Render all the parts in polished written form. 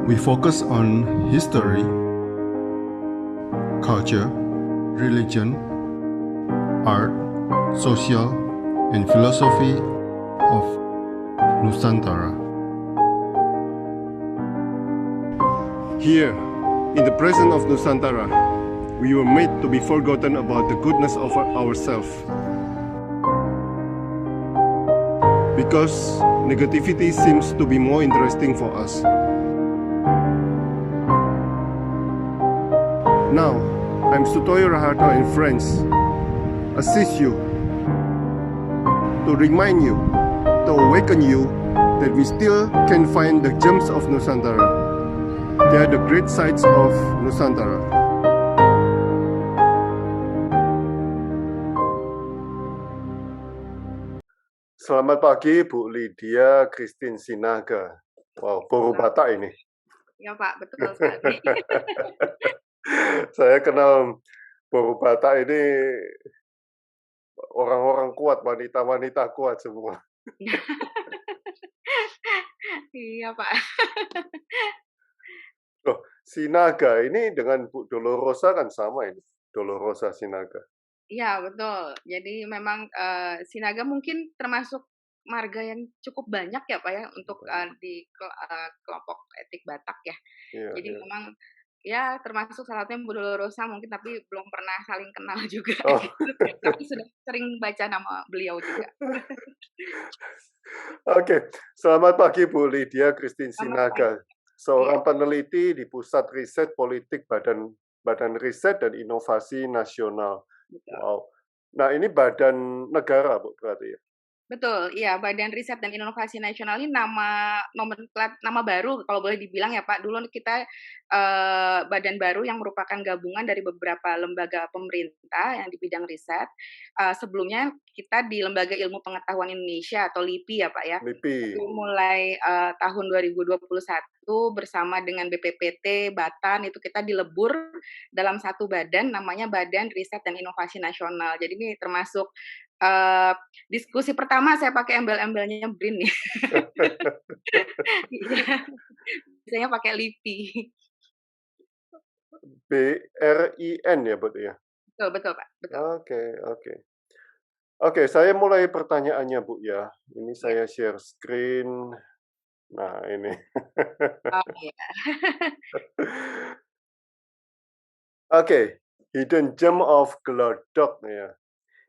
We focus on history, culture, religion, art, social, and philosophy of Nusantara. Here, in the presence of Nusantara, we were made to be forgotten about the goodness of ourselves. Because negativity seems to be more interesting for us. Now, I'm Sutoyo Raharto and friends assist you to remind you, to awaken you that we still can find the gems of Nusantara. They are the great sights of Nusantara. Selamat pagi Bu Lydia Christine Sinaga. Wow, Boru Batak ini. Ya Pak, betul sekali. Saya kenal Boru Batak ini orang-orang kuat, wanita-wanita kuat semua. Iya Pak. Loh, Sinaga ini dengan Bu Dolorosa kan sama ini, Dolorosa Sinaga. Iya betul. Jadi memang Sinaga mungkin termasuk marga yang cukup banyak ya Pak ya untuk di kelompok etnik Batak ya. Iya, Jadi iya. memang ya termasuk salah satunya Bu Dolorosa mungkin, tapi belum pernah saling kenal juga. Oh. Tapi sudah sering baca nama beliau juga. Oke, selamat pagi Bu Lydia Christine Selamat Sinaga, pagi. seorang peneliti di Pusat Riset Politik Badan Riset dan Inovasi Nasional. Betul. Wow. Nah, ini badan negara, Bu, berarti ya? Betul, iya, Badan Riset dan Inovasi Nasional ini nama baru kalau boleh dibilang ya Pak. Dulu kita badan baru yang merupakan gabungan dari beberapa lembaga pemerintah yang di bidang riset. Sebelumnya kita di Lembaga Ilmu Pengetahuan Indonesia atau LIPI ya Pak ya. LIPI. Tapi mulai tahun 2021 bersama dengan BPPT, Batan, itu kita dilebur dalam satu badan namanya Badan Riset dan Inovasi Nasional. Jadi ini termasuk diskusi pertama saya pakai embel-embelnya BRIN nih. Iya. Biasanya pakai LIPI. BRIN ya, Bu ya? Betul, Pak. Betul. Oke, saya mulai pertanyaannya, Bu ya. Ini saya Ya. share screen. Nah, ini. Oh, iya. Oke, Hidden Gem of Glodok ya.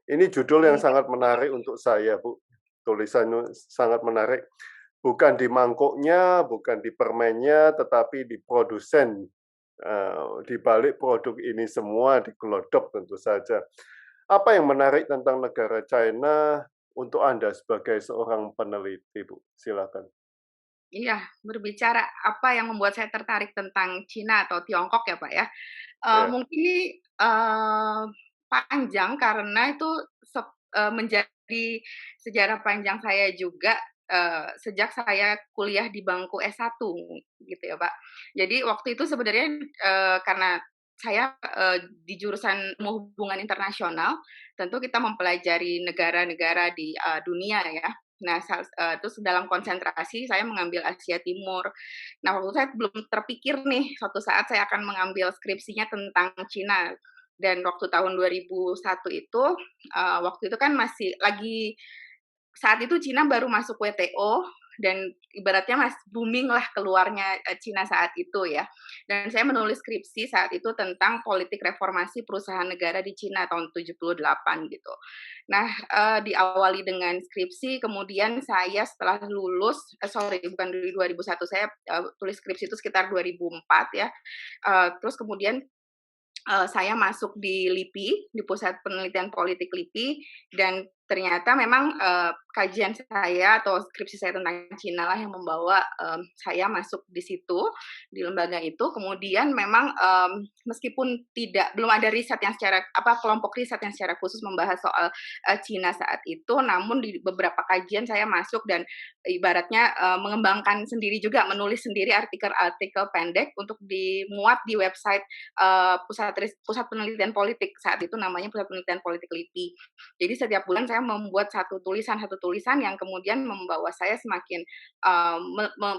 Ini judul yang sangat menarik untuk saya, Bu. Tulisannya sangat menarik. Bukan di mangkuknya, bukan di permennya, tetapi di produsen. Di balik produk ini semua di Glodok tentu saja. Apa yang menarik tentang negara China untuk Anda sebagai seorang peneliti, Bu? Silakan. Iya, berbicara apa yang membuat saya tertarik tentang Cina atau Tiongkok ya Pak ya. Mungkin ini panjang karena itu menjadi sejarah panjang saya juga sejak saya kuliah di bangku S1 gitu ya Pak. Jadi waktu itu sebenarnya karena saya di jurusan hubungan internasional, tentu kita mempelajari negara-negara di dunia ya. Nah, terus dalam konsentrasi saya mengambil Asia Timur. Nah, waktu saya belum terpikir nih, suatu saat saya akan mengambil skripsinya tentang Cina. Dan waktu tahun 2001 itu, waktu itu kan masih lagi, saat itu Cina baru masuk WTO, dan ibaratnya booming lah keluarnya Cina saat itu ya. Dan saya menulis skripsi saat itu tentang politik reformasi perusahaan negara di Cina tahun 78 gitu. Nah, diawali dengan skripsi, kemudian saya setelah lulus, bukan di 2001, saya tulis skripsi itu sekitar 2004 ya. Terus kemudian saya masuk di LIPI, di Pusat Penelitian Politik LIPI, dan ternyata memang kajian saya atau skripsi saya tentang Cina lah yang membawa saya masuk di situ, di lembaga itu. Kemudian memang meskipun belum ada riset yang kelompok riset yang secara khusus membahas soal Cina saat itu, namun di beberapa kajian saya masuk dan ibaratnya mengembangkan sendiri juga, menulis sendiri artikel-artikel pendek untuk dimuat di website Pusat Penelitian Politik, saat itu namanya Pusat Penelitian Politik LIPI. Jadi setiap bulan saya saya membuat satu tulisan yang kemudian membawa saya semakin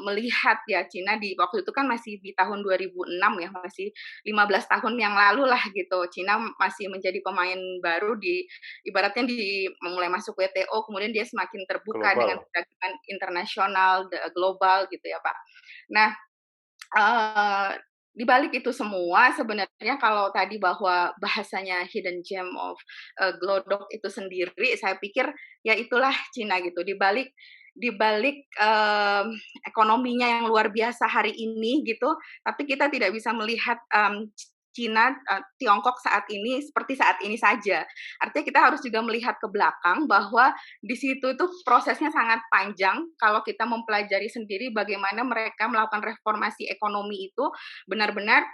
melihat ya Cina di waktu itu kan masih di tahun 2006 ya, masih 15 tahun yang lalu lah gitu. Cina masih menjadi pemain baru ibaratnya mulai masuk WTO, kemudian dia semakin terbuka dengan Global. perdagangan internasional, global gitu ya Pak. Nah, eee, di balik itu semua sebenarnya kalau tadi bahwa bahasanya hidden gem of Glodok itu sendiri, saya pikir ya itulah Cina gitu. Di balik ekonominya yang luar biasa hari ini gitu, tapi kita tidak bisa melihat Cina, Tiongkok saat ini seperti saat ini saja. Artinya kita harus juga melihat ke belakang bahwa di situ tuh prosesnya sangat panjang. Kalau kita mempelajari sendiri bagaimana mereka melakukan reformasi ekonomi itu, benar-benar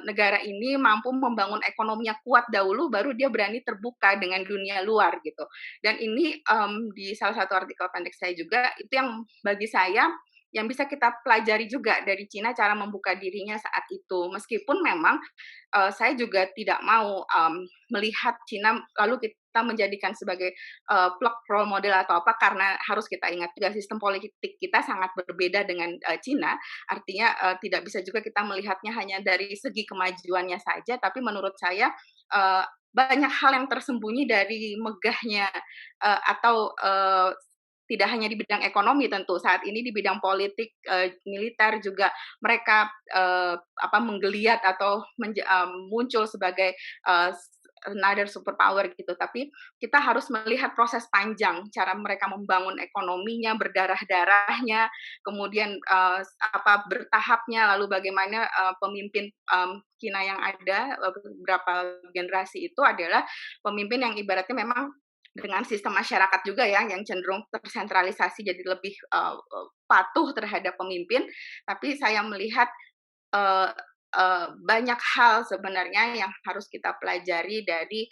negara ini mampu membangun ekonominya kuat dahulu, baru dia berani terbuka dengan dunia luar gitu. Dan ini di salah satu artikel pendek saya juga, itu yang bagi saya yang bisa kita pelajari juga dari Cina cara membuka dirinya saat itu. Meskipun memang saya juga tidak mau melihat Cina lalu kita menjadikan sebagai plug role model atau apa, karena harus kita ingat juga sistem politik kita sangat berbeda dengan Cina. Artinya tidak bisa juga kita melihatnya hanya dari segi kemajuannya saja, tapi menurut saya banyak hal yang tersembunyi dari megahnya atau tidak hanya di bidang ekonomi tentu, saat ini di bidang politik, militer juga mereka menggeliat atau muncul sebagai another superpower gitu. Tapi kita harus melihat proses panjang, cara mereka membangun ekonominya, berdarah-darahnya, kemudian bertahapnya, lalu bagaimana pemimpin Cina yang ada beberapa generasi itu adalah pemimpin yang ibaratnya memang dengan sistem masyarakat juga ya, yang cenderung tersentralisasi jadi lebih patuh terhadap pemimpin. Tapi saya melihat banyak hal sebenarnya yang harus kita pelajari dari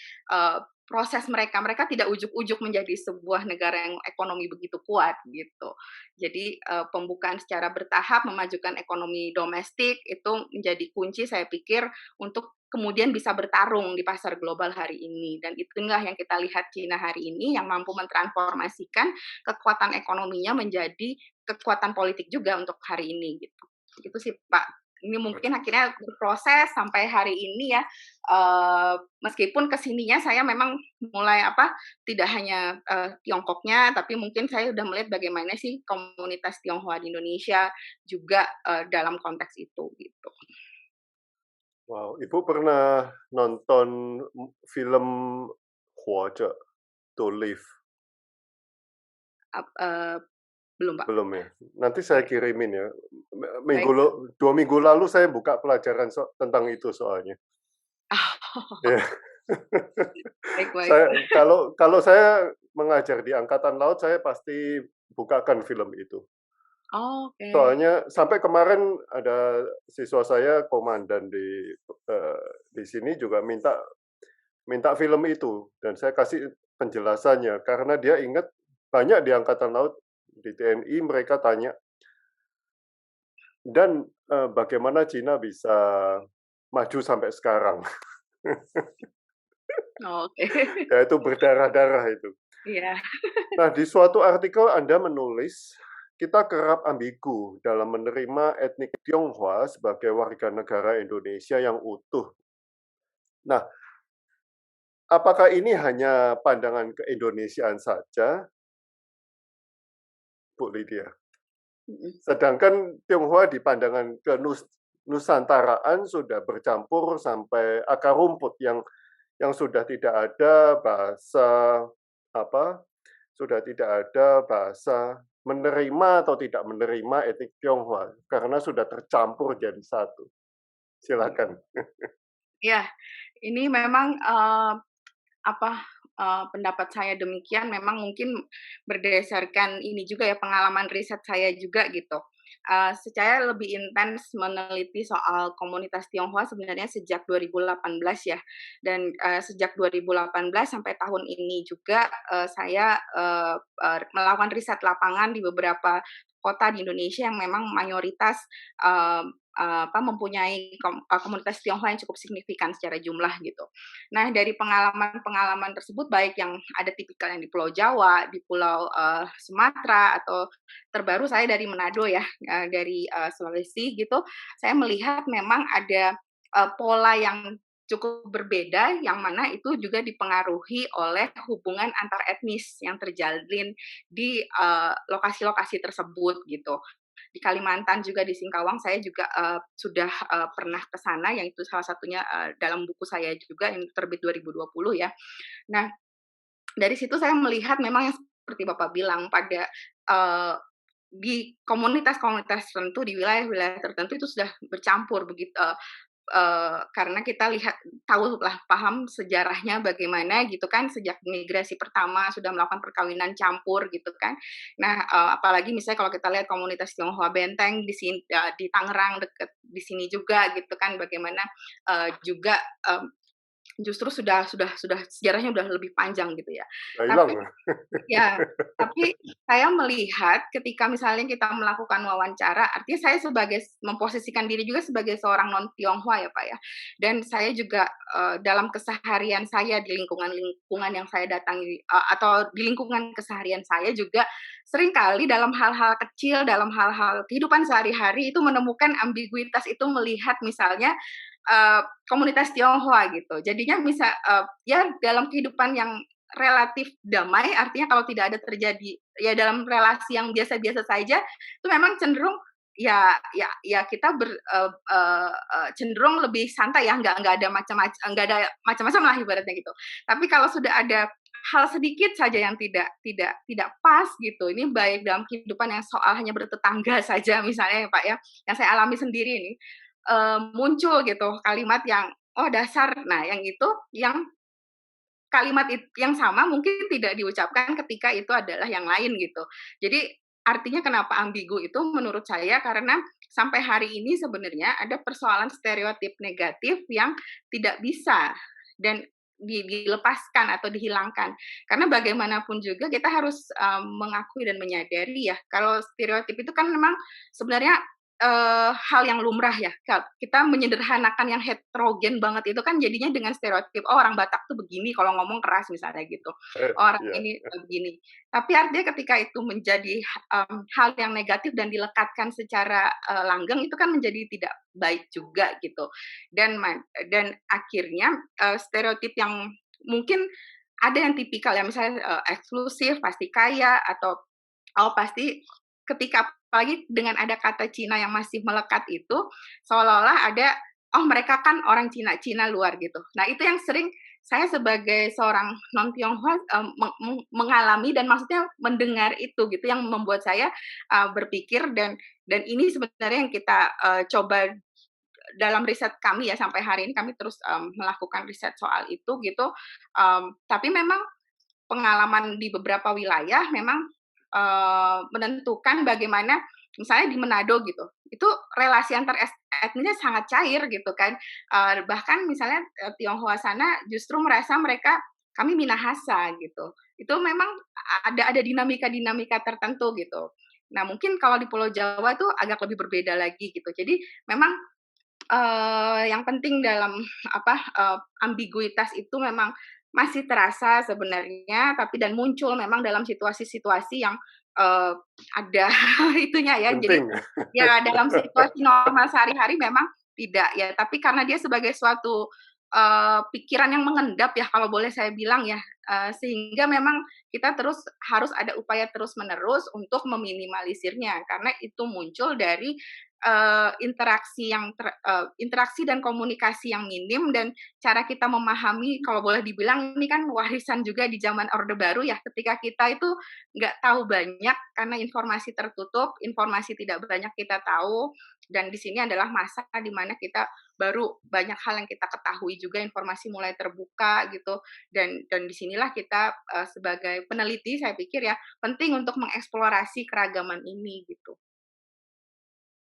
proses mereka. Mereka tidak ujuk-ujuk menjadi sebuah negara yang ekonomi begitu kuat gitu. Jadi pembukaan secara bertahap, memajukan ekonomi domestik itu menjadi kunci saya pikir untuk kemudian bisa bertarung di pasar global hari ini. Dan itulah yang kita lihat Cina hari ini yang mampu mentransformasikan kekuatan ekonominya menjadi kekuatan politik juga untuk hari ini gitu. Itu sih Pak. Ini mungkin akhirnya berproses sampai hari ini ya, meskipun kesininya saya memang mulai tidak hanya Tiongkoknya, tapi mungkin saya udah melihat bagaimana sih komunitas Tionghoa di Indonesia juga dalam konteks itu gitu. Wow, Ibu pernah nonton film Huoze to Live? Belum Pak. Belum ya? Nanti saya Baik. kirimin ya. Baik. 2 minggu lalu saya buka pelajaran tentang itu soalnya. Ya. Baik. Kalau saya mengajar di Angkatan Laut, saya pasti bukakan film itu. Oke. Soalnya sampai kemarin ada siswa saya komandan di sini juga minta film itu, dan saya kasih penjelasannya karena dia ingat banyak di Angkatan Laut, di TNI mereka tanya, dan bagaimana Cina bisa maju sampai sekarang. Oke. Ya itu berdarah-darah itu. Iya. Nah, di suatu artikel Anda menulis, kita kerap ambigu dalam menerima etnik Tionghoa sebagai warga negara Indonesia yang utuh. Nah, apakah ini hanya pandangan keindonesiaan saja, Bu Lydia? Sedangkan Tionghoa di pandangan kenusantaraan sudah bercampur sampai akar rumput yang sudah tidak ada bahasa menerima atau tidak menerima etnik Tionghoa karena sudah tercampur jadi satu. Silakan. Ya, ini memang pendapat saya demikian. Memang mungkin berdasarkan ini juga ya pengalaman riset saya juga gitu. Secara lebih intens meneliti soal komunitas Tionghoa sebenarnya sejak 2018 ya, dan sejak 2018 sampai tahun ini juga saya melakukan riset lapangan di beberapa kota di Indonesia yang memang mayoritas mempunyai komunitas Tionghoa yang cukup signifikan secara jumlah gitu. Nah, dari pengalaman-pengalaman tersebut baik yang ada tipikal yang di Pulau Jawa, di Pulau Sumatera, atau terbaru saya dari Manado ya, dari Sulawesi gitu, saya melihat memang ada pola yang cukup berbeda, yang mana itu juga dipengaruhi oleh hubungan antar etnis yang terjalin di lokasi-lokasi tersebut gitu. Di Kalimantan juga di Singkawang saya juga sudah pernah ke sana, yang itu salah satunya dalam buku saya juga yang terbit 2020 ya. Nah, dari situ saya melihat memang yang seperti Bapak bilang pada di komunitas-komunitas tertentu, di wilayah-wilayah tertentu itu sudah bercampur begitu, karena kita paham sejarahnya bagaimana gitu kan, sejak migrasi pertama sudah melakukan perkawinan campur gitu kan. Nah, apalagi misalnya kalau kita lihat komunitas Tionghoa Benteng di sini, di Tangerang deket di sini juga gitu kan, bagaimana juga justru sudah sejarahnya udah lebih panjang gitu ya. Nggak hilang. Tapi ya, tapi saya melihat ketika misalnya kita melakukan wawancara, artinya saya memposisikan diri juga sebagai seorang non-Tionghoa ya, Pak, ya. Dan saya juga, dalam keseharian saya di lingkungan-lingkungan yang saya datangi, atau di lingkungan keseharian saya juga seringkali dalam hal-hal kecil, dalam hal-hal kehidupan sehari-hari itu menemukan ambiguitas itu melihat misalnya, komunitas Tionghoa gitu. Jadinya ya dalam kehidupan yang relatif damai, artinya kalau tidak ada terjadi ya dalam relasi yang biasa-biasa saja, itu memang cenderung ya kita cenderung lebih santai ya, nggak ada macam-macam lah ibaratnya gitu. Tapi kalau sudah ada hal sedikit saja yang tidak pas gitu, ini baik dalam kehidupan yang soal hanya bertetangga saja misalnya ya Pak ya, yang saya alami sendiri ini, muncul gitu kalimat yang, "Oh dasar." Nah yang itu yang kalimat yang sama mungkin tidak diucapkan ketika itu adalah yang lain gitu. Jadi artinya kenapa ambigu itu menurut saya karena sampai hari ini sebenarnya ada persoalan stereotip negatif yang tidak bisa dan dilepaskan atau dihilangkan. Karena bagaimanapun juga kita harus mengakui dan menyadari ya kalau stereotip itu kan memang sebenarnya hal yang lumrah ya, kita menyederhanakan yang heterogen banget itu kan jadinya dengan stereotip, "Oh orang Batak tuh begini kalau ngomong keras," misalnya gitu, "Oh orang Iya. ini begini." Tapi artinya ketika itu menjadi, hal yang negatif dan dilekatkan secara, langgeng itu kan menjadi tidak baik juga gitu. Dan akhirnya, stereotip yang mungkin ada yang tipikal ya misalnya, eksklusif, pasti kaya, atau oh pasti ketika apalagi dengan ada kata Cina yang masih melekat itu, seolah-olah ada, "Oh mereka kan orang Cina, Cina luar," gitu. Nah itu yang sering saya sebagai seorang non Tionghoa, mengalami dan maksudnya mendengar itu gitu, yang membuat saya, berpikir dan ini sebenarnya yang kita, coba dalam riset kami ya sampai hari ini kami terus, melakukan riset soal itu gitu, tapi memang pengalaman di beberapa wilayah memang, menentukan bagaimana misalnya di Manado gitu, itu relasi antar etnisnya sangat cair gitu kan, bahkan misalnya, Tionghoa sana justru merasa kami Minahasa gitu. Itu memang ada dinamika-dinamika tertentu gitu. Nah mungkin kalau di Pulau Jawa itu agak lebih berbeda lagi gitu. Jadi memang yang penting dalam ambiguitas itu memang masih terasa sebenarnya, tapi dan muncul memang dalam situasi-situasi yang, ada itunya ya. Jadi, Penting. ya dalam situasi normal sehari-hari memang tidak ya, tapi karena dia sebagai suatu, pikiran yang mengendap ya kalau boleh saya bilang ya, sehingga memang kita terus harus ada upaya terus-menerus untuk meminimalisirnya, karena itu muncul dari, interaksi dan komunikasi yang minim dan cara kita memahami kalau boleh dibilang ini kan warisan juga di zaman Orde Baru ya, ketika kita itu nggak tahu banyak karena informasi tertutup, informasi tidak banyak kita tahu, dan di sini adalah masa di mana kita baru banyak hal yang kita ketahui juga, informasi mulai terbuka gitu, dan di sinilah kita, sebagai peneliti saya pikir ya, penting untuk mengeksplorasi keragaman ini gitu.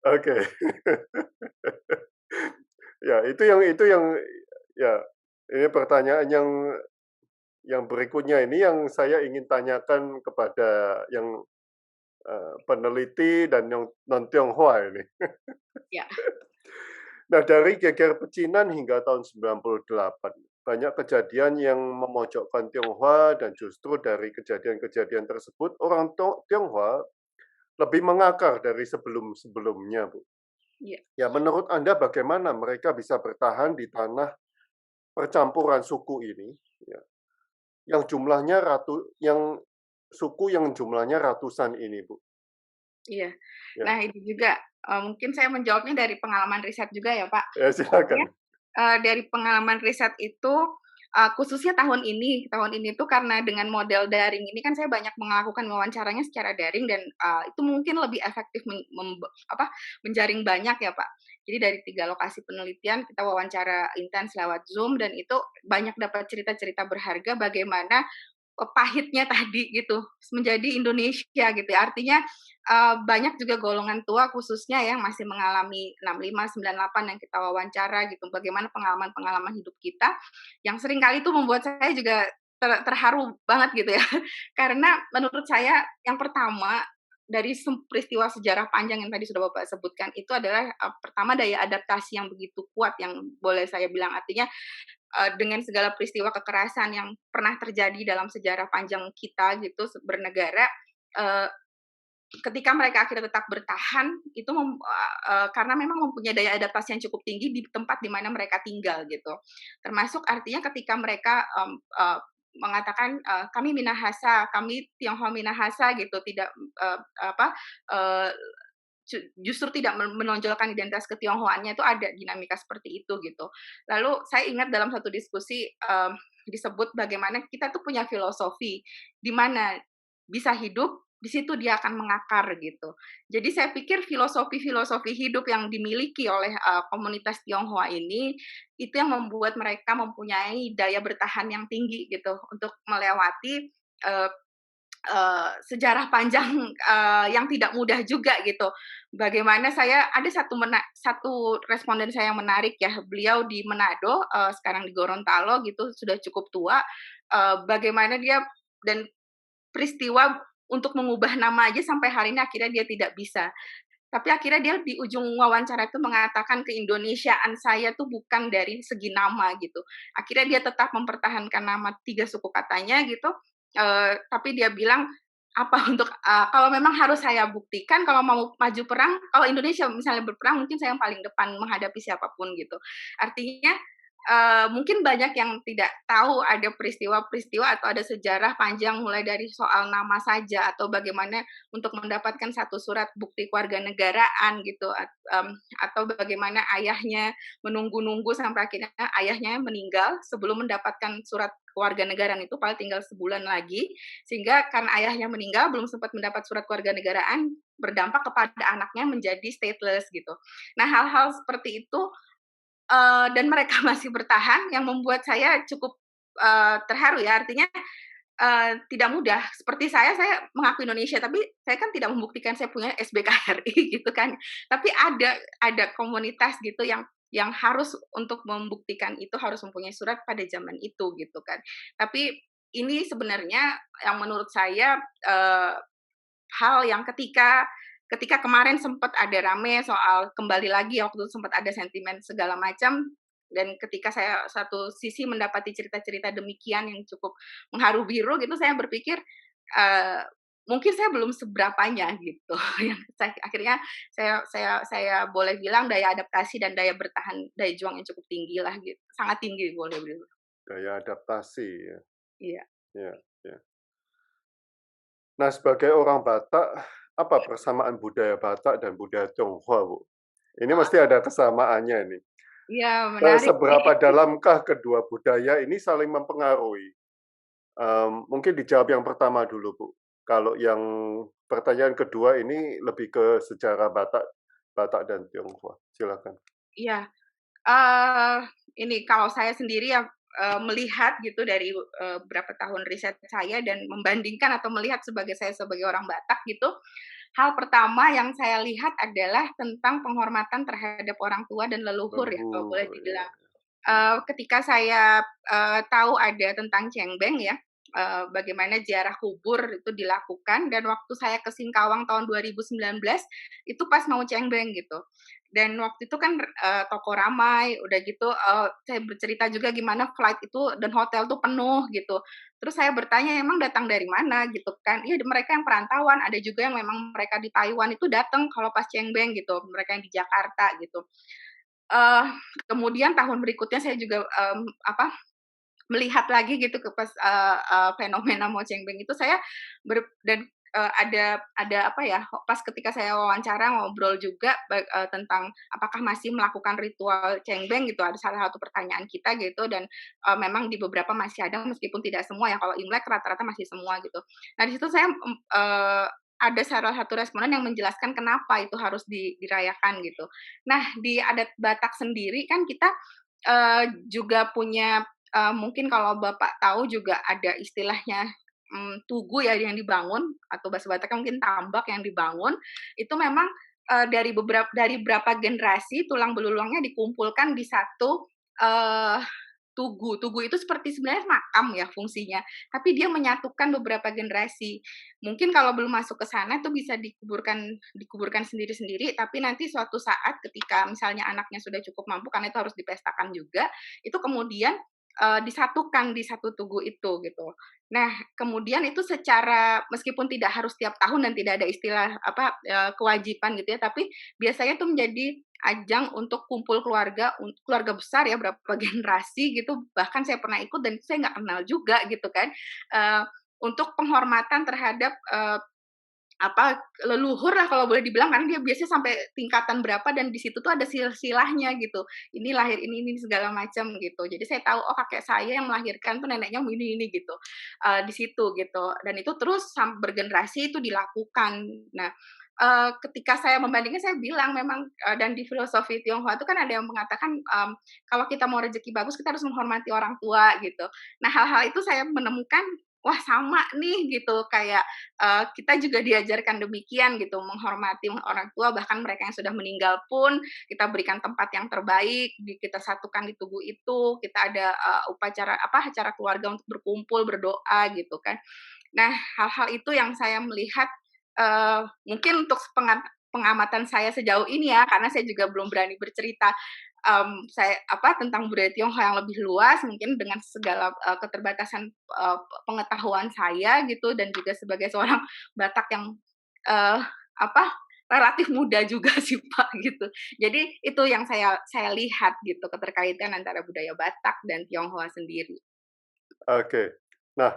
Oke. Ya, itu yang ya, ini pertanyaan yang berikutnya ini yang saya ingin tanyakan kepada yang, peneliti dan yang non Tionghoa ini. Ya. Nah, dari geger pecinan hingga tahun 98, banyak kejadian yang memojokkan Tionghoa dan justru dari kejadian-kejadian tersebut orang Tionghoa lebih mengakar dari sebelum-sebelumnya, Bu. Iya. Ya, menurut Anda bagaimana mereka bisa bertahan di tanah percampuran suku ini, ya, yang jumlahnya suku yang jumlahnya ratusan ini, Bu? Iya. Ya, Nah, itu juga, mungkin saya menjawabnya dari pengalaman riset juga ya, Pak. ya Artinya, silakan. dari pengalaman riset itu, khususnya tahun ini tuh karena dengan model daring ini kan saya banyak melakukan wawancaranya secara daring dan, itu mungkin lebih efektif menjaring banyak ya, Pak. Jadi dari 3 lokasi penelitian kita wawancara intens lewat Zoom dan itu banyak dapat cerita-cerita berharga bagaimana pahitnya tadi gitu, menjadi Indonesia gitu ya. Artinya, banyak juga golongan tua khususnya yang masih mengalami 65, 98 yang kita wawancara gitu, bagaimana pengalaman-pengalaman hidup kita, yang seringkali itu membuat saya juga terharu banget gitu ya. Karena menurut saya yang pertama, dari peristiwa sejarah panjang yang tadi sudah Bapak sebutkan, itu adalah, pertama daya adaptasi yang begitu kuat yang boleh saya bilang. Artinya dengan segala peristiwa kekerasan yang pernah terjadi dalam sejarah panjang kita gitu bernegara, eee, ketika mereka akhirnya tetap bertahan itu karena memang mempunyai daya adaptasi yang cukup tinggi di tempat di mana mereka tinggal gitu. Termasuk artinya ketika mereka, mengatakan, "Kami Minahasa, kami Tionghoa Minahasa," gitu, tidak, apa, eee justru tidak menonjolkan identitas ketionghoaannya itu ada dinamika seperti itu gitu. Lalu saya ingat dalam satu diskusi, disebut bagaimana kita tuh punya filosofi, di mana bisa hidup, di situ dia akan mengakar gitu. Jadi saya pikir filosofi-filosofi hidup yang dimiliki oleh, komunitas Tionghoa ini, itu yang membuat mereka mempunyai daya bertahan yang tinggi gitu untuk melewati, eee sejarah panjang, yang tidak mudah juga gitu. Bagaimana ada satu responden saya yang menarik ya, beliau di Manado, sekarang di Gorontalo gitu, sudah cukup tua, bagaimana dia dan peristiwa untuk mengubah nama aja sampai hari ini akhirnya dia tidak bisa. Tapi akhirnya dia di ujung wawancara itu mengatakan keindonesiaan saya tuh bukan dari segi nama gitu. Akhirnya dia tetap mempertahankan nama 3 suku katanya gitu, tapi dia bilang, apa untuk kalau memang harus saya buktikan kalau mau maju perang, kalau Indonesia misalnya berperang mungkin saya yang paling depan menghadapi siapapun gitu. Artinya, mungkin banyak yang tidak tahu ada peristiwa-peristiwa atau ada sejarah panjang mulai dari soal nama saja atau bagaimana untuk mendapatkan satu surat bukti kewarganegaraan gitu, atau bagaimana ayahnya menunggu-nunggu sampai akhirnya ayahnya meninggal sebelum mendapatkan surat kewarganegaraan itu paling tinggal sebulan lagi, sehingga karena ayahnya meninggal belum sempat mendapat surat kewarganegaraan, berdampak kepada anaknya menjadi stateless gitu. Nah, hal-hal seperti itu dan mereka masih bertahan yang membuat saya cukup, terharu ya, artinya, tidak mudah. Seperti saya mengaku Indonesia, tapi saya kan tidak membuktikan saya punya SBKRI gitu kan. Tapi ada komunitas gitu yang harus untuk membuktikan itu harus mempunyai surat pada zaman itu gitu kan. Tapi ini sebenarnya yang menurut saya, hal yang ketika kemarin sempat ada rame soal kembali lagi waktu itu sempat ada sentimen segala macam, dan ketika saya satu sisi mendapati cerita-cerita demikian yang cukup mengharu biru gitu, saya berpikir, eee, mungkin saya belum seberapanya gitu. Yang akhirnya saya boleh bilang daya adaptasi dan daya bertahan, daya juang yang cukup tinggi lah gitu, sangat tinggi boleh bilang. Daya adaptasi ya. Iya. Ya, ya. Nah, sebagai orang Batak, apa persamaan budaya Batak dan budaya Tionghoa, Bu? Ini mesti ada kesamaannya ini. Iya menarik nih. Seberapa dalamkah kedua budaya ini saling mempengaruhi? Mungkin dijawab yang pertama dulu, Bu. Kalau yang pertanyaan kedua ini lebih ke sejarah Batak Batak dan Tionghoa. Silakan. Iya. Eee, ini kalau saya sendiri ya, melihat gitu dari, berapa tahun riset saya dan membandingkan atau melihat saya sebagai orang Batak gitu, hal pertama yang saya lihat adalah tentang penghormatan terhadap orang tua dan leluhur ya, kalau boleh Leluhur, ya. dibilang. Ketika saya, tahu ada tentang cengbeng ya, bagaimana ziarah kubur itu dilakukan, dan waktu saya ke Singkawang tahun 2019 itu pas mau cengbeng gitu. Dan waktu itu kan toko ramai, udah gitu saya bercerita juga gimana flight itu dan hotel tuh penuh gitu. Terus saya bertanya, "Emang datang dari mana?" Gitu kan. Iya, mereka yang perantauan, ada juga yang memang mereka di Taiwan itu datang kalau pas cengbeng gitu, mereka yang di Jakarta gitu. Eee, Kemudian tahun berikutnya saya juga, melihat lagi gitu ke pas, fenomena Mocengbeng itu saya dan, ada apa ya, pas ketika saya wawancara ngobrol juga tentang apakah masih melakukan ritual cengbeng gitu, ada salah satu pertanyaan kita gitu, dan, memang di beberapa masih ada meskipun tidak semua ya, kalau Imlek rata-rata masih semua gitu. Nah di situ saya, ada salah satu responden yang menjelaskan kenapa itu harus dirayakan gitu. Nah di adat Batak sendiri kan kita, juga punya. Mungkin kalau Bapak tahu juga ada istilahnya, tugu ya yang dibangun atau bahasa Bataknya mungkin tambak yang dibangun, itu memang, dari berapa generasi tulang belulangnya dikumpulkan di satu, eee, tugu. Tugu itu seperti sebenarnya makam ya fungsinya, tapi dia menyatukan beberapa generasi. Mungkin kalau belum masuk ke sana tuh bisa dikuburkan dikuburkan sendiri-sendiri, tapi nanti suatu saat ketika misalnya anaknya sudah cukup mampu, karena itu harus dipestakan juga, itu kemudian disatukan di satu tugu itu gitu. Nah, kemudian itu secara meskipun tidak harus tiap tahun dan tidak ada istilah apa, kewajiban gitu ya, tapi biasanya itu menjadi ajang untuk kumpul keluarga, keluarga besar ya, berapa generasi gitu, bahkan saya pernah ikut dan saya nggak kenal juga gitu kan, eee, untuk penghormatan terhadap, apa, leluhur lah kalau boleh dibilang, karena dia biasanya sampai tingkatan berapa dan di situ tuh ada silsilahnya gitu. Ini lahir ini segala macam gitu. Jadi saya tahu, oh kakek saya yang melahirkan tuh neneknya ini gitu, di situ gitu. Dan itu terus bergenerasi itu dilakukan. Nah, ketika saya membandingkan saya bilang memang, dan di filosofi Tionghoa itu kan ada yang mengatakan, kalau kita mau rezeki bagus kita harus menghormati orang tua gitu. Nah hal-hal itu saya menemukan, wah sama nih gitu, kayak kita juga diajarkan demikian gitu, menghormati orang tua, bahkan mereka yang sudah meninggal pun kita berikan tempat yang terbaik, kita satukan di tugu itu, kita ada upacara apa acara keluarga untuk berkumpul berdoa gitu kan. Nah hal-hal itu yang saya melihat, mungkin untuk pengamatan saya sejauh ini ya, karena saya juga belum berani bercerita saya apa, tentang budaya Tionghoa yang lebih luas, mungkin dengan segala, keterbatasan, pengetahuan saya gitu, dan juga sebagai seorang Batak yang, eee, apa, relatif muda juga sih, Pak, gitu. Jadi itu yang saya lihat gitu, keterkaitan antara budaya Batak dan Tionghoa sendiri. Oke. Nah,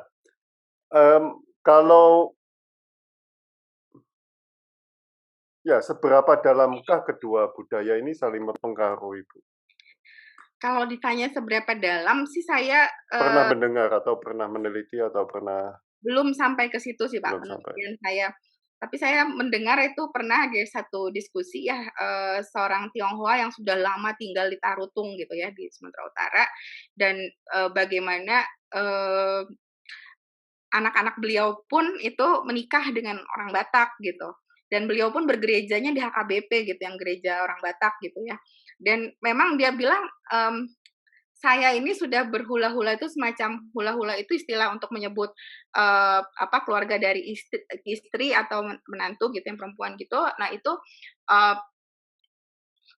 kalau ya seberapa dalamkah kedua budaya ini saling mempengaruhi, Bu? Kalau ditanya seberapa dalam sih saya, Pernah mendengar atau pernah meneliti atau pernah belum sampai ke situ sih, Pak, belum sampai? penelitian saya. Tapi saya mendengar itu pernah ada satu diskusi ya, seorang Tionghoa yang sudah lama tinggal di Tarutung gitu ya, di Sumatera Utara, dan, bagaimana, anak-anak beliau pun itu menikah dengan orang Batak gitu, dan beliau pun bergerejanya di HKBP gitu, yang gereja orang Batak gitu ya. Dan memang dia bilang, saya ini sudah berhula-hula itu semacam hula-hula itu istilah untuk menyebut, apa, keluarga dari istri atau menantu gitu yang perempuan gitu. Nah eee,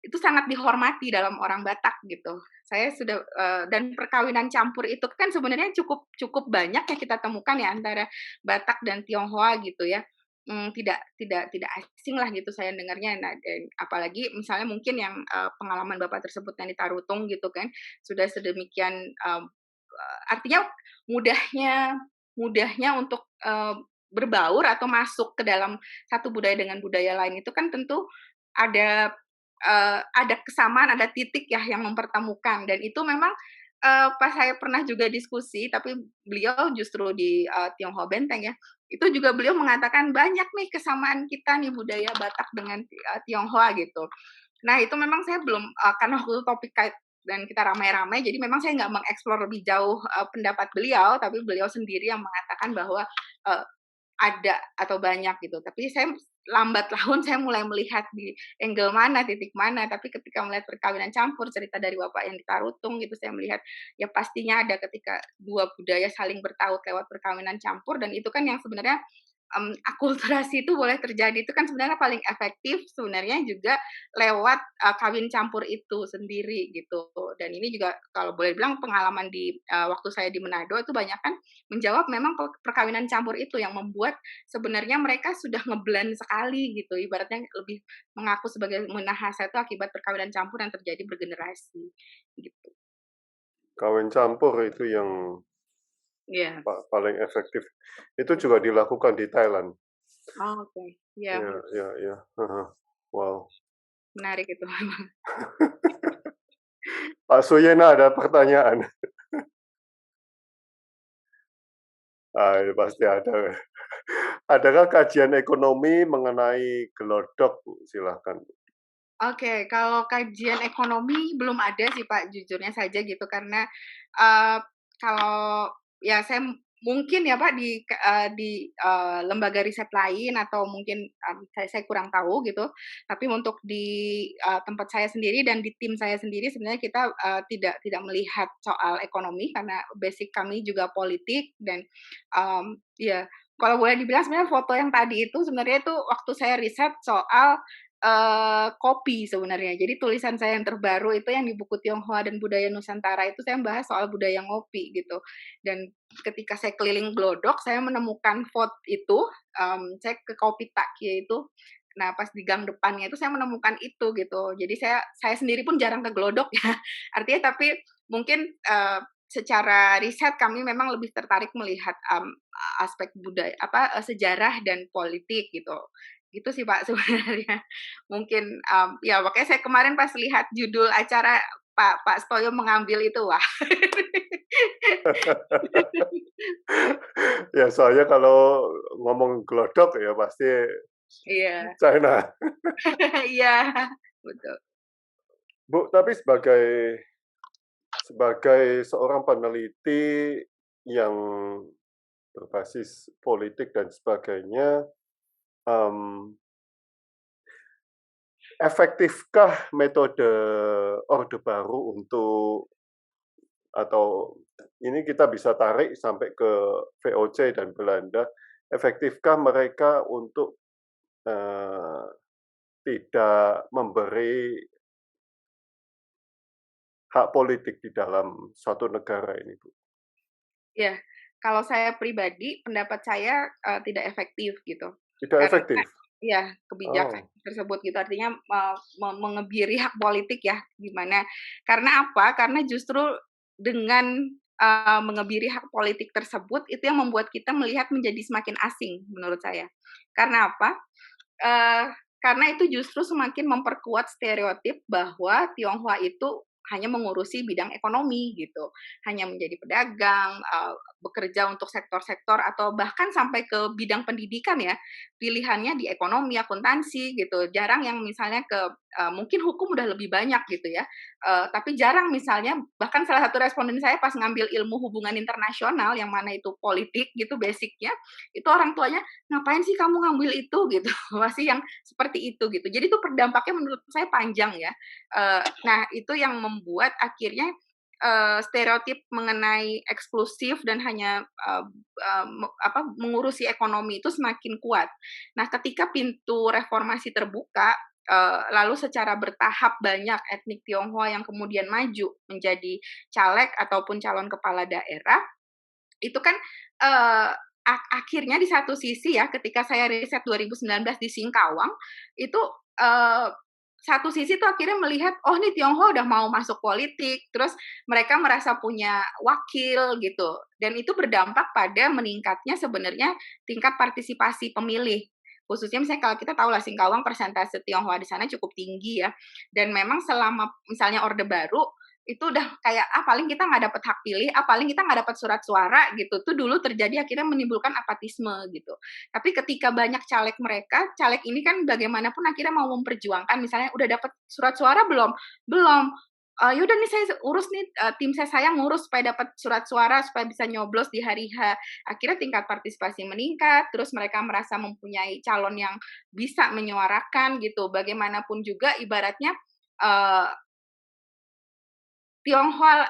itu sangat dihormati dalam orang Batak gitu. Saya sudah dan perkawinan campur itu kan sebenarnya cukup cukup banyak ya kita temukan ya antara Batak dan Tionghoa gitu ya. Tidak asing lah gitu saya dengarnya. Nah, dan apalagi misalnya mungkin yang, pengalaman Bapak tersebut yang di Tarutung gitu kan, sudah sedemikian, artinya mudahnya mudahnya untuk, berbaur atau masuk ke dalam satu budaya dengan budaya lain itu kan tentu ada, ada kesamaan, ada titik ya yang mempertemukan, dan itu memang, pas saya pernah juga diskusi, tapi beliau justru di, Tionghoa Benteng ya, itu juga beliau mengatakan, "Banyak nih kesamaan kita nih budaya Batak dengan, Tionghoa," gitu. Nah itu memang saya belum, karena waktu itu topik dan kita ramai-ramai, jadi memang saya nggak mengeksplor lebih jauh, pendapat beliau, tapi beliau sendiri yang mengatakan bahwa, eee, ada atau banyak gitu. Tapi saya lambat laun saya mulai melihat di angle mana, titik mana, tapi ketika melihat perkawinan campur, cerita dari Bapak yang di Tarutung gitu, saya melihat ya pastinya ada ketika 2 budaya saling bertaut lewat perkawinan campur dan itu kan yang sebenarnya, akulturasi itu boleh terjadi itu kan sebenarnya paling efektif sebenarnya juga lewat, kawin campur itu sendiri gitu. Dan ini juga kalau boleh bilang pengalaman di, waktu saya di Manado itu banyak kan menjawab memang perkawinan campur itu yang membuat sebenarnya mereka sudah nge-blend sekali gitu, ibaratnya lebih mengaku sebagai Minahasa itu akibat perkawinan campur yang terjadi bergenerasi, gitu. Kawin campur itu yang Iya. paling efektif. Itu juga dilakukan di Thailand. Oh, oke. Iya, Ya, ya, ya. Heeh. Wow. menarik itu memang. Pak Suyena ada pertanyaan? Ini pasti ada. Adakah kajian ekonomi mengenai gelodok, Bu? Silahkan. Oke, kalau kajian ekonomi belum ada sih Pak, jujurnya saja gitu karena, eee, kalau ya saya mungkin ya Pak di lembaga riset lain atau mungkin, saya kurang tahu gitu, tapi untuk di, tempat saya sendiri dan di tim saya sendiri sebenarnya kita, tidak melihat soal ekonomi karena basic kami juga politik dan, ya kalau boleh dibilang sebenarnya foto yang tadi itu sebenarnya itu waktu saya riset soal kopi sebenarnya. Jadi tulisan saya yang terbaru itu yang di buku Tionghoa dan Budaya Nusantara itu saya membahas soal budaya ngopi gitu. Dan ketika saya keliling Glodok, saya menemukan vote itu, saya ke Kopi Takye itu, nah pas di gang depannya itu saya menemukan itu gitu. Jadi saya sendiri pun jarang ke Glodok ya. Artinya tapi mungkin, secara riset kami memang lebih tertarik melihat, aspek budaya sejarah dan politik gitu. Gitu sih Pak sebenarnya. Mungkin, ya makanya saya kemarin pas lihat judul acara Pak Stoyo mengambil itu, wah. Ya, soalnya kalau ngomong gelodok ya pasti Iya, China. iya, betul. Bu, tapi sebagai seorang peneliti yang berbasis politik dan sebagainya, efektifkah metode Orde Baru untuk atau ini kita bisa tarik sampai ke VOC dan Belanda, efektifkah mereka untuk tidak memberi hak politik di dalam suatu negara ini, Bu? Iya, kalau saya pribadi, pendapat saya, tidak efektif gitu. Tidak Karena efektif? ya kebijakan Oh, tersebut gitu, artinya, mengebiri hak politik ya, gimana karena apa? Karena justru dengan, mengebiri hak politik tersebut, itu yang membuat kita melihat menjadi semakin asing menurut saya. Karena apa? Eee, karena itu justru semakin memperkuat stereotip bahwa Tionghoa itu hanya mengurusi bidang ekonomi gitu, hanya menjadi pedagang, bekerja untuk sektor-sektor atau bahkan sampai ke bidang pendidikan ya, pilihannya di ekonomi, akuntansi gitu, jarang yang misalnya ke mungkin hukum udah lebih banyak gitu ya, tapi jarang misalnya bahkan salah satu responden saya pas ngambil ilmu hubungan internasional yang mana itu politik gitu basic-nya, itu orang tuanya, "Ngapain sih kamu ngambil itu?" Gitu. Masih yang seperti itu gitu. Jadi itu perdampaknya menurut saya panjang ya. Nah itu yang membuat akhirnya, stereotip mengenai eksklusif dan hanya, mengurusi ekonomi itu semakin kuat. Nah ketika pintu reformasi terbuka, lalu secara bertahap banyak etnik Tionghoa yang kemudian maju menjadi caleg ataupun calon kepala daerah, itu kan, eee, akhirnya di satu sisi ya, ketika saya riset 2019 di Singkawang, itu, eee, satu sisi tuh akhirnya melihat, oh nih Tionghoa udah mau masuk politik, terus mereka merasa punya wakil gitu, dan itu berdampak pada meningkatnya sebenarnya tingkat partisipasi pemilih. Khususnya misalnya kalau kita tahu lah Singkawang persentase Tionghoa di sana cukup tinggi ya, dan memang selama misalnya Orde Baru, itu udah kayak, paling kita nggak dapat hak pilih, paling kita nggak dapat surat suara gitu, tuh dulu terjadi akhirnya menimbulkan apatisme gitu. Tapi ketika banyak caleg mereka, caleg ini kan bagaimanapun akhirnya mau memperjuangkan misalnya, "Udah dapat surat suara belum?" "Belum." ya udah nih saya urus nih, tim saya ngurus supaya dapat surat suara, supaya bisa nyoblos di hari H. Akhirnya tingkat partisipasi meningkat, terus mereka merasa mempunyai calon yang bisa menyuarakan gitu. Bagaimanapun juga ibaratnya, eee, Tionghoa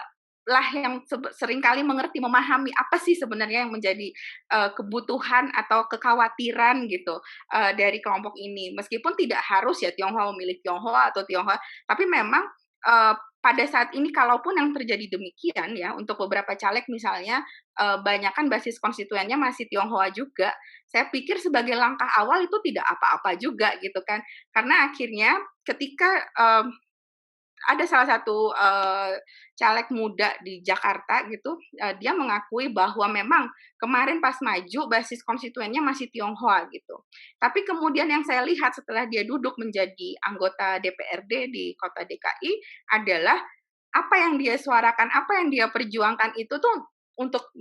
lah yang seringkali mengerti, memahami apa sih sebenarnya yang menjadi, kebutuhan atau kekhawatiran gitu, dari kelompok ini. Meskipun tidak harus ya Tionghoa memilih Tionghoa atau Tionghoa, tapi memang, pada saat ini kalaupun yang terjadi demikian ya, untuk beberapa caleg misalnya, banyakan basis konstituennya masih Tionghoa juga, saya pikir sebagai langkah awal itu tidak apa-apa juga gitu kan. Karena akhirnya ketika, ada salah satu, caleg muda di Jakarta gitu, dia mengakui bahwa memang kemarin pas maju basis konstituennya masih Tionghoa gitu. Tapi kemudian yang saya lihat setelah dia duduk menjadi anggota DPRD di kota DKI adalah apa yang dia suarakan, apa yang dia perjuangkan itu tuh untuk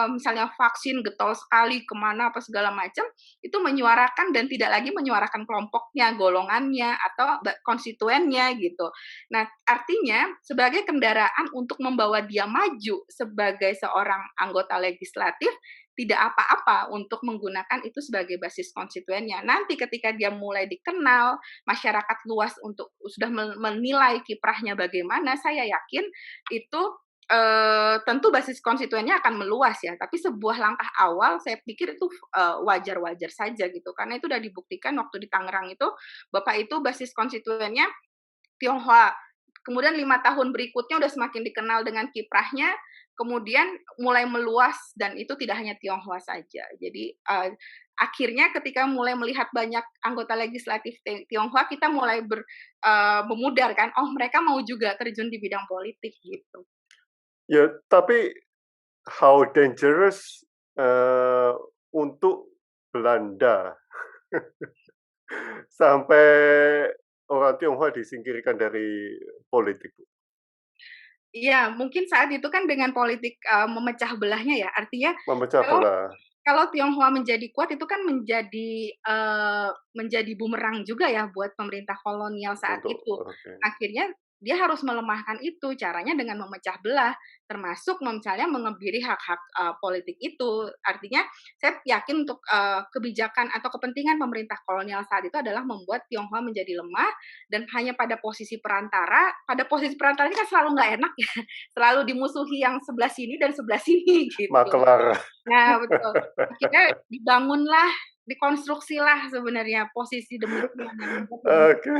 misalnya vaksin getol sekali kemana apa segala macam, itu menyuarakan dan tidak lagi menyuarakan kelompoknya, golongannya, atau konstituennya gitu. Nah, artinya sebagai kendaraan untuk membawa dia maju sebagai seorang anggota legislatif, tidak apa-apa untuk menggunakan itu sebagai basis konstituennya. Nanti ketika dia mulai dikenal, masyarakat luas untuk sudah menilai kiprahnya bagaimana, saya yakin itu tentu basis konstituennya akan meluas ya, tapi sebuah langkah awal saya pikir itu, wajar-wajar saja gitu, karena itu sudah dibuktikan waktu di Tangerang itu, Bapak itu basis konstituennya Tionghoa. Kemudian 5 tahun berikutnya udah semakin dikenal dengan kiprahnya, kemudian mulai meluas dan itu tidak hanya Tionghoa saja. Jadi, akhirnya ketika mulai melihat banyak anggota legislatif Tionghoa, kita mulai memudar kan, oh mereka mau juga terjun di bidang politik gitu. Ya, tapi how dangerous, untuk Belanda sampai orang Tionghoa disingkirkan dari politik, Bu? Iya, mungkin saat itu kan dengan politik, memecah belahnya ya, artinya Memecah kalau belah. kalau Tionghoa menjadi kuat itu kan menjadi bumerang juga ya buat pemerintah kolonial saat Untuk itu. oke. Akhirnya dia harus melemahkan itu, caranya dengan memecah belah, termasuk misalnya mengebiri hak-hak, politik itu. Artinya saya yakin untuk, kebijakan atau kepentingan pemerintah kolonial saat itu adalah membuat Tionghoa menjadi lemah dan hanya pada posisi perantara ini kan selalu nggak enak ya, selalu dimusuhi yang sebelah sini dan sebelah sini gitu. Maklar. Nah, betul. Akhirnya dibangunlah, dikonstruksilah sebenarnya posisi demikian yang membuat lebih Oke.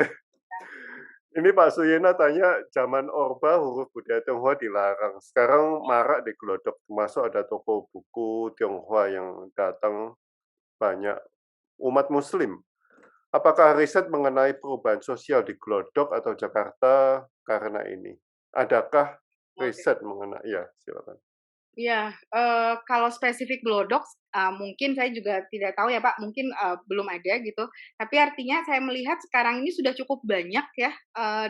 Ini Pak Suyena tanya, zaman Orba huruf budaya Tionghoa dilarang. Sekarang marak di Glodok, termasuk ada toko buku Tionghoa yang datang banyak umat Muslim. Apakah riset mengenai perubahan sosial di Glodok atau Jakarta karena ini? Adakah Oke. riset mengenai? Ya, silakan. Iya, kalau spesifik Glodok, mungkin saya juga tidak tahu ya, Pak, mungkin, belum ada gitu. Tapi artinya saya melihat sekarang ini sudah cukup banyak ya,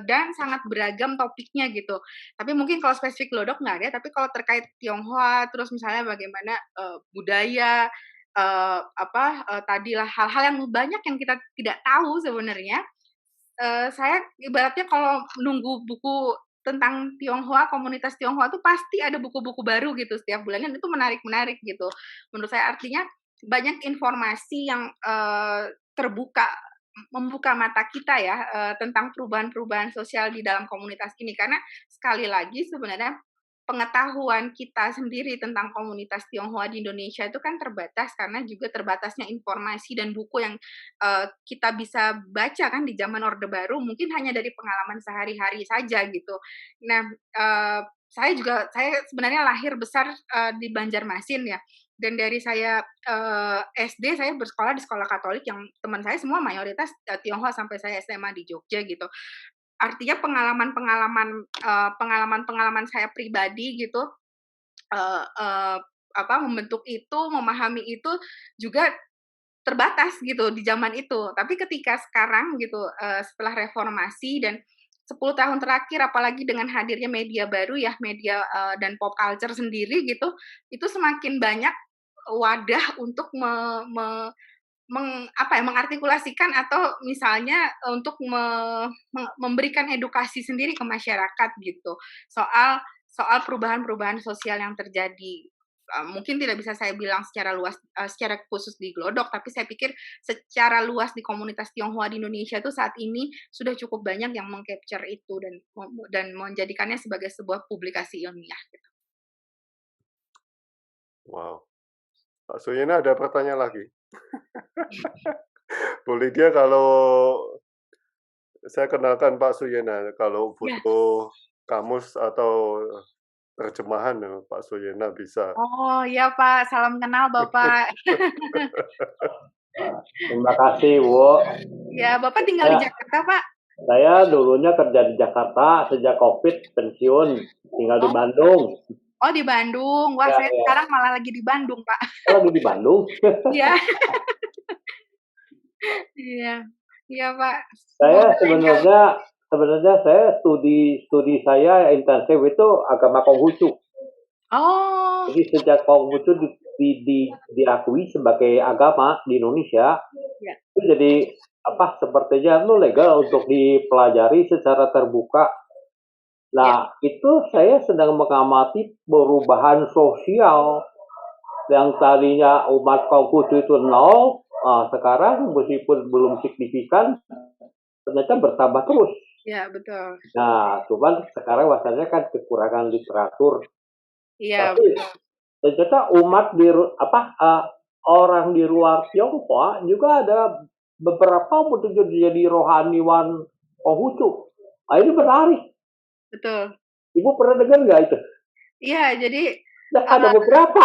dan sangat beragam topiknya gitu. Tapi mungkin kalau spesifik Glodok nggak ada, tapi kalau terkait Tionghoa, terus misalnya bagaimana, budaya, tadilah hal-hal yang banyak yang kita tidak tahu sebenarnya, saya ibaratnya kalau nunggu buku tentang Tionghoa, komunitas Tionghoa tuh pasti ada buku-buku baru gitu setiap bulan dan itu menarik-menarik gitu. Menurut saya artinya banyak informasi yang, terbuka, membuka mata kita ya, tentang perubahan-perubahan sosial di dalam komunitas ini. Karena sekali lagi sebenarnya pengetahuan kita sendiri tentang komunitas Tionghoa di Indonesia itu kan terbatas karena juga terbatasnya informasi dan buku yang, kita bisa baca kan di zaman Orde Baru mungkin hanya dari pengalaman sehari-hari saja gitu. Nah, saya sebenarnya lahir besar, di Banjarmasin ya, dan dari saya, SD saya bersekolah di sekolah Katolik yang teman saya semua mayoritas, Tionghoa sampai saya SMA di Jogja gitu. Artinya pengalaman-pengalaman saya pribadi gitu, eee eee, membentuk itu, memahami itu juga terbatas gitu di zaman itu. Tapi ketika sekarang gitu, setelah reformasi dan 10 tahun terakhir apalagi dengan hadirnya media baru ya, media, dan pop culture sendiri gitu, itu semakin banyak wadah untuk mengartikulasikan atau misalnya untuk memberikan edukasi sendiri ke masyarakat gitu soal soal perubahan-perubahan sosial yang terjadi. Mungkin tidak bisa saya bilang secara luas, secara khusus di Glodok, tapi saya pikir secara luas di komunitas Tionghoa di Indonesia itu saat ini sudah cukup banyak yang meng-capture itu dan menjadikannya sebagai sebuah publikasi ilmiah gitu. Wow. Pak Suyena ada pertanyaan lagi? Bu Lydia, kalau saya kenalkan Pak Suyena, kalau Ya. butuh kamus atau terjemahan Pak Suyena bisa. Oh iya Pak, salam kenal Bapak. Terima kasih, Bu. Ya, Bapak tinggal di Ya. Jakarta, Pak? Saya dulunya kerja di Jakarta, sejak COVID pensiun, tinggal di Oh. Bandung. Oh, di Bandung. Wah, Ya, saya ya. sekarang malah lagi di Bandung, Pak. Oh, lagi di Bandung. Iya. Iya. Iya, Pak. Saya Semoga sebenarnya saya studi saya intensif itu agama Konghucu. Oh, Jadi sejak Konghucu diakui sebagai agama di Indonesia, ya. itu jadi sepertinya itu legal untuk dipelajari secara terbuka. Nah, itu saya sedang mengamati perubahan sosial yang tadinya umat Konghucu itu nol, sekarang meskipun belum signifikan, ternyata bertambah terus. Ya, betul. Nah, cuman sekarang masalahnya kan kekurangan literatur. Iya, Tapi betul. ternyata umat orang di luar Tionghoa juga ada beberapa betul jadi rohaniwan Konghucu. Nah, ini menarik. Betul. Ibu pernah dengar nggak itu? Iya, jadi Nah, ada beberapa.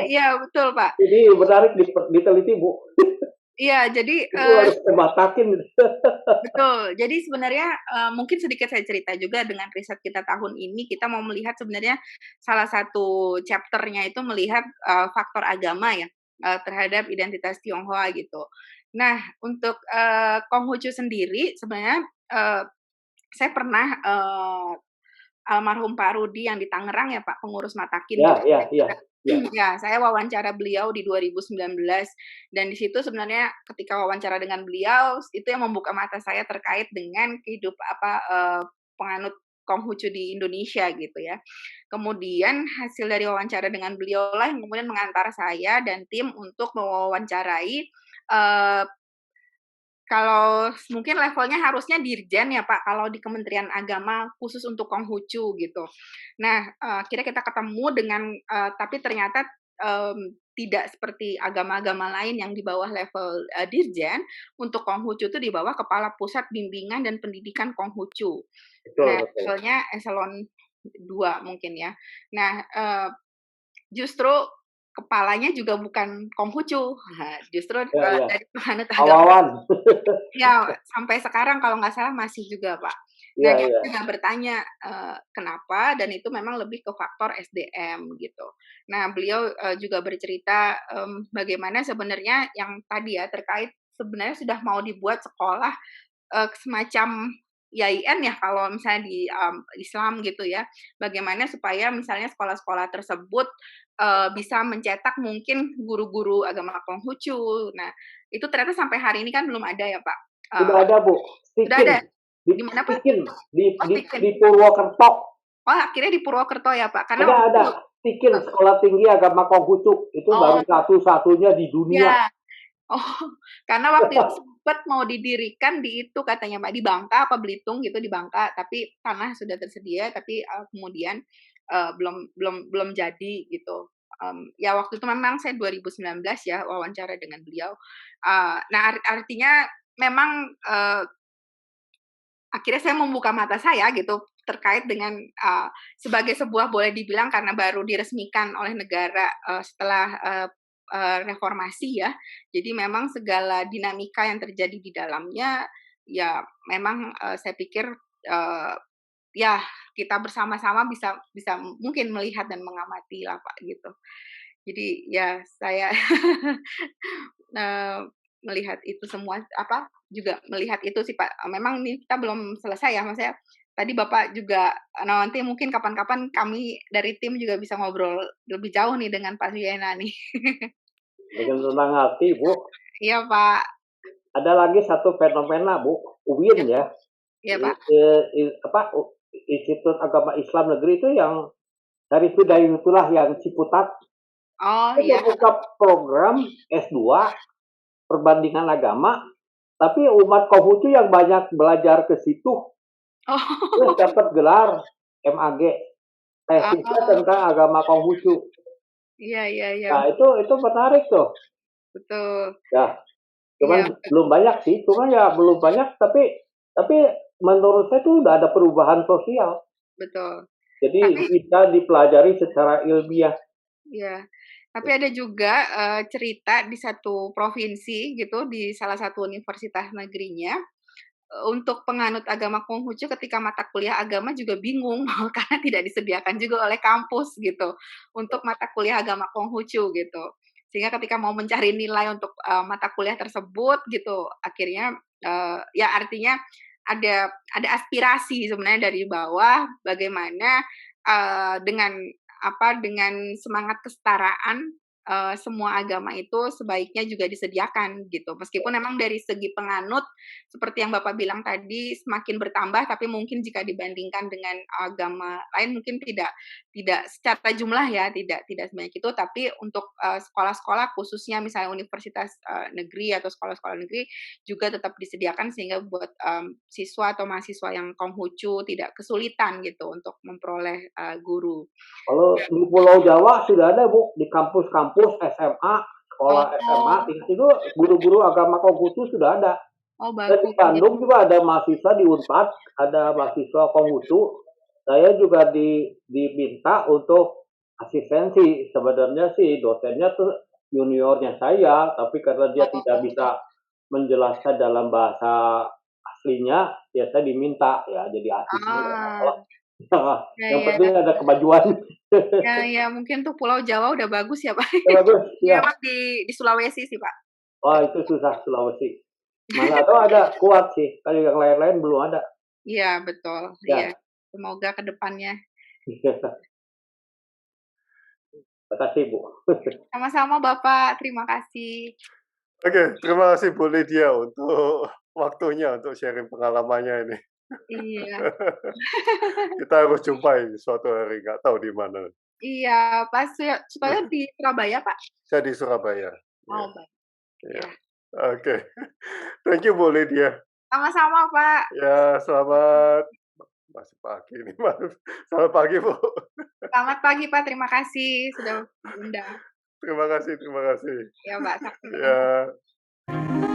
iya, betul, Pak. Jadi menarik diteliti, Bu. Iya, jadi Itu harus tematakin. betul. Jadi sebenarnya mungkin sedikit saya cerita juga dengan riset kita tahun ini, kita mau melihat sebenarnya salah satu chapter-nya itu melihat faktor agama ya terhadap identitas Tionghoa gitu. Nah, untuk Konghucu sendiri sebenarnya saya pernah almarhum Pak Rudi yang di Tangerang ya Pak, pengurus Matakin Ya, juga. ya, ya. Ya, saya wawancara beliau di 2019 dan di situ sebenarnya ketika wawancara dengan beliau itu yang membuka mata saya terkait dengan penganut Konghucu di Indonesia gitu ya. Kemudian hasil dari wawancara dengan beliau lah yang kemudian mengantar saya dan tim untuk mewawancarai kalau mungkin levelnya harusnya dirjen ya Pak, kalau di Kementerian Agama khusus untuk Konghucu gitu. Nah, akhirnya kita ketemu dengan tapi ternyata tidak seperti agama-agama lain yang di bawah level dirjen, untuk Konghucu itu di bawah Kepala Pusat Bimbingan dan Pendidikan Konghucu. Nah, levelnya eselon 2 mungkin ya. Nah, justru kepalanya juga bukan Konghucu, justru dari penganut agama. Ya, sampai sekarang kalau nggak salah masih juga, Pak. Nah, dia juga bertanya kenapa, dan itu memang lebih ke faktor SDM gitu. Nah, beliau juga bercerita bagaimana sebenarnya yang tadi ya terkait sebenarnya sudah mau dibuat sekolah semacam YIN ya kalau misalnya di Islam gitu ya. Bagaimana supaya misalnya sekolah-sekolah tersebut bisa mencetak mungkin guru-guru agama Konghucu. Nah, itu ternyata sampai hari ini kan belum ada ya, Pak. Sudah ada, Bu. Sudah ada. Di mana, Pak? Di Purwokerto. Oh, akhirnya di Purwokerto ya, Pak. Karena ada. Tikin Sekolah Tinggi Agama Konghucu. Itu baru satu-satunya di dunia. Ya. Oh, karena waktu itu sempat mau didirikan di itu katanya Mbak, di Bangka apa Belitung gitu, di Bangka, tapi tanah sudah tersedia tapi kemudian belum jadi gitu. Ya waktu itu memang saya 2019 ya wawancara dengan beliau. Nah artinya memang akhirnya saya membuka mata saya gitu terkait dengan sebagai sebuah boleh dibilang karena baru diresmikan oleh negara setelah reformasi ya. Jadi memang segala dinamika yang terjadi di dalamnya ya memang saya pikir ya kita bersama-sama bisa mungkin melihat dan mengamati lah Pak gitu. Jadi ya saya melihat itu semua juga melihat itu sih Pak. Memang ini kita belum selesai ya Mas ya. Tadi Bapak juga nanti mungkin kapan-kapan kami dari tim juga bisa ngobrol lebih jauh nih dengan Pak Suyena nih. Dengan senang hati, Bu. Iya, Pak. Ada lagi satu fenomena, Bu, UIN ya, Iya, Pak. Institut Agama Islam Negeri itu yang dari Hidayatullah yang Ciputat, Oh, itu iya. buka program S2 perbandingan agama, tapi umat Konghucu yang banyak belajar ke situ, terus Oh, dapat gelar MAG, tesisnya oh, tentang agama Konghucu. iya, iya, iya, Nah, itu menarik tuh. betul. Ya, Iya, cuman belum banyak sih, cuma ya belum banyak, tapi menurut saya tuh udah ada perubahan sosial. betul. Jadi Tapi bisa dipelajari secara ilmiah. iya, tapi ada juga, cerita di satu provinsi gitu, di salah satu universitas negerinya, untuk penganut agama Konghucu ketika mata kuliah agama juga bingung karena tidak disediakan juga oleh kampus gitu, untuk mata kuliah agama Konghucu gitu. Sehingga ketika mau mencari nilai untuk, mata kuliah tersebut gitu, akhirnya, ya artinya ada aspirasi sebenarnya dari bawah bagaimana, dengan dengan semangat kesetaraan, semua agama itu sebaiknya juga disediakan gitu. Meskipun memang dari segi penganut seperti yang Bapak bilang tadi semakin bertambah, tapi mungkin jika dibandingkan dengan agama lain mungkin tidak tidak secara jumlah ya, tidak sebanyak itu, tapi untuk, sekolah-sekolah khususnya misalnya universitas, negeri atau sekolah-sekolah negeri juga tetap disediakan sehingga buat, siswa atau mahasiswa yang Konghucu tidak kesulitan gitu untuk memperoleh, guru. Kalau di Pulau Jawa sudah ada, Bu, di kampus-kampus SMA, sekolah SMA, Oh, itu guru-guru agama Konghucu sudah ada. oh Dan di bagus, iya. Bandung juga ada mahasiswa di Unpad, ada mahasiswa Konghucu. Saya juga diminta untuk asistensi. Sebenarnya sih dosennya tuh juniornya saya, tapi karena dia tidak Oh, bisa menjelaskan dalam bahasa aslinya, ya saya diminta ya jadi asisten. ah, ya, Yang ya. penting ada kemajuan. Ya, ya, mungkin untuk Pulau Jawa udah bagus ya, Pak. Ya, bagus, Ini ya. memang di Sulawesi sih, Pak. Wah, itu susah Sulawesi. Mana tahu ada kuat sih, kalau yang lain-lain belum ada. Iya, betul. Iya. Ya, Semoga ke depannya. terima kasih Bu. Sama-sama, Bapak. Terima kasih. Oke, terima kasih Bu Lydia untuk waktunya untuk sharing pengalamannya ini. Iya. Kita harus jumpai suatu hari, nggak tahu di mana. Iya, pas supaya di Surabaya, Pak? Saya di Surabaya. Oh, Ya, baik. ya. Ya. Oke. Thank you Bu Lydia. Sama-sama, Pak. Ya, selamat masih pagi nih, maaf. Selamat pagi Bu. Selamat pagi, Pak. Terima kasih sudah diundang. Terima kasih, terima kasih. Ya, Mbak. Sampai ketemu. Ya.